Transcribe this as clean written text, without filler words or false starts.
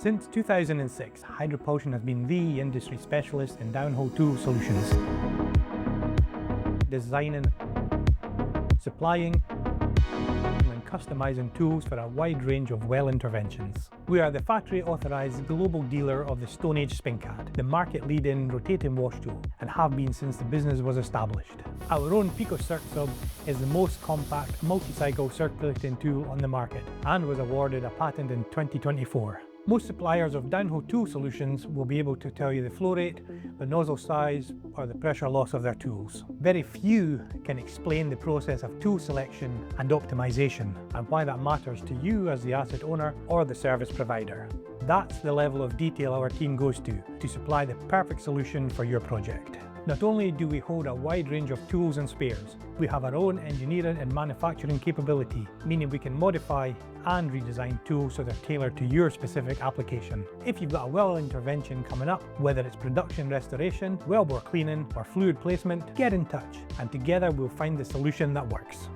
Since 2006, Hydropulsion has been the industry specialist in downhole tool solutions, designing, supplying, and customizing tools for a wide range of well interventions. We are the factory-authorised global dealer of the Stone Age Spincat, the market-leading rotating wash tool, and have been since the business was established. Our own Pico Circ Sub is the most compact multi-cycle circulating tool on the market and was awarded a patent in 2024. Most suppliers of downhole tool solutions will be able to tell you the flow rate, the nozzle size, or the pressure loss of their tools. Very few can explain the process of tool selection and optimization, and why that matters to you as the asset owner or the service provider. That's the level of detail our team goes to supply the perfect solution for your project. Not only do we hold a wide range of tools and spares, we have our own engineering and manufacturing capability, meaning we can modify and redesign tools so they're tailored to your specific application. If you've got a well intervention coming up, whether it's production restoration, wellbore cleaning, or fluid placement, get in touch, and together we'll find the solution that works.